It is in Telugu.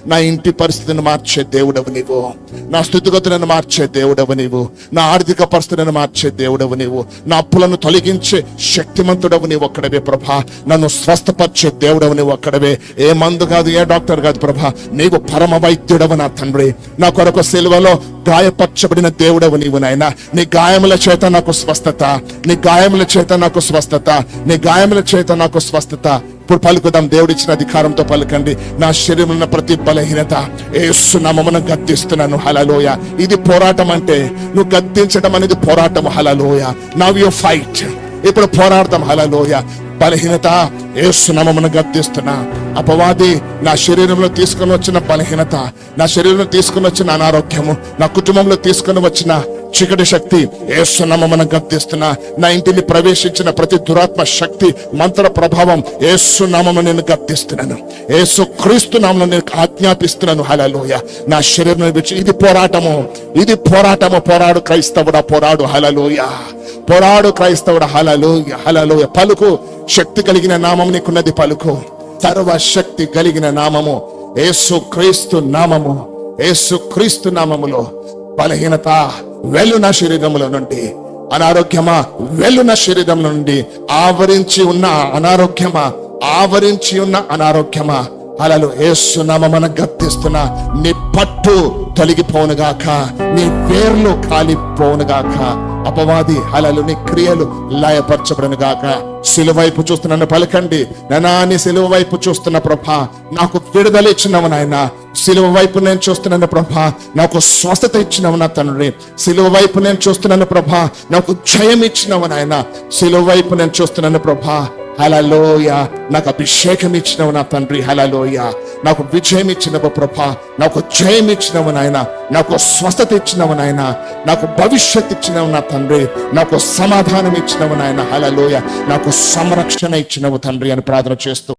నా ఇంటి పరిస్థితిని మార్చే దేవుడవు నీవు, నా స్థితిగతులను మార్చే దేవుడవు నీవు, నా ఆర్థిక పరిస్థితులను మార్చే దేవుడవు నీవు, నా అప్పులను తొలగించే శక్తిమంతుడవు నీవు ఒక్కడవే ప్రభా. నన్ను స్వస్థపరిచే దేవుడవు నీవు ఒక్కడవే. ఏ మందు కాదు, ఏ డాక్టర్ కాదు ప్రభా, నీవు పరమ వైద్యుడవు నా తండ్రి. నా కొరకు సిలువలో గాయపరచబడిన దేవుడవు నీవు నాయనా. నీ గాయముల చేత నాకు స్వస్థత, నీ గాయముల చేత నాకు స్వస్థత, నీ గాయముల చేత నాకు స్వస్థత. ఇప్పుడు పలుకుదాం, దేవుడిచ్చిన అధికారంతో పలకండి. నా శరీరంలో ఉన్న ప్రతి బలహీనత యేసు నామమున గద్దిస్తున్నాను. హల్లెలూయా. ఇది పోరాటం, అంటే నువ్వు గద్దించడం అనేది పోరాటం. హల్లెలూయా. Now you fight. ఇప్పుడు పోరాడతాం. హల్లెలూయా. బలహీనత యేసు నామమున గద్దిస్తున్నా. అపవాది నా శరీరంలో తీసుకొని వచ్చిన బలహీనత, నా శరీరంలో తీసుకొని వచ్చిన అనారోగ్యము, నా కుటుంబంలో తీసుకొని వచ్చిన చీకటి శక్తి యేసు నామమున గద్దిస్తున్నా. నా ఇంటిని ప్రవేశించిన ప్రతి దురాత్మ శక్తి, మంత్ర ప్రభావం యేసు నామమున నేను గద్దిస్తున్నాను. యేసు క్రీస్తు నామమున నేను ఆజ్ఞాపిస్తున్నాను. హల్లెలూయా. నా శరీరం ఇది పోరాటము, ఇది పోరాటము. పోరాడు క్రైస్తవుడా, పోరాడు. హల్లెలూయా. పోరాడు క్రైస్తవుడా. హల్లెలూయా. హల్లెలూయా. పలుకు. శక్తి కలిగిన నామము నీకున్నది. పలుకు. సర్వశక్తి కలిగిన నామము యేసు క్రీస్తు నామము. యేసు క్రీస్తు నామములో బలహీనత వెళ్ళు నా శరీరములో నుండి. అనారోగ్యమా వెళ్ళు నా శరీరం నుండి. ఆవరించి ఉన్న అనారోగ్యమా, ఆవరించి ఉన్న అనారోగ్యమా, అలలు యేసు నామమున గద్దిస్తున్నా. నీ పట్టు తొలగిపోనుగాక, నీ వేర్లు కాలిపోనుగాక. అపవాది అలలు నీ క్రియలు లయపరచబడును గాక. సిలువ వైపు చూస్తున్నాను పలకండి. నానా నీ సిలువ వైపు చూస్తున్న ప్రభా, నాకు విడుదల ఇచ్చినవు నాయన. సిలువ వైపు నేను చూస్తున్నాను ప్రభా, నాకు స్వస్థత ఇచ్చినవు నా తండ్రి. సిలువ వైపు నేను చూస్తున్నాను ప్రభా, నాకు జయం ఇచ్చినవు నాయన. సిలువ వైపు నేను చూస్తున్నాను ప్రభా. హల్లెలూయా. నాకు అభిషేకం ఇచ్చినవు నా తండ్రి. హల్లెలూయా. నాకు విజయం ఇచ్చినవు ప్రభా, నాకు జయం ఇచ్చినవు నాయన, నాకు స్వస్థత ఇచ్చినవు నాయన, నాకు భవిష్యత్తు ఇచ్చినవు నా తండ్రి, నాకు సమాధానం ఇచ్చినవు నాయన. హల్లెలూయా. నాకు సంరక్షణ ఇచ్చినవు తండ్రి అని ప్రార్థన చేస్తూ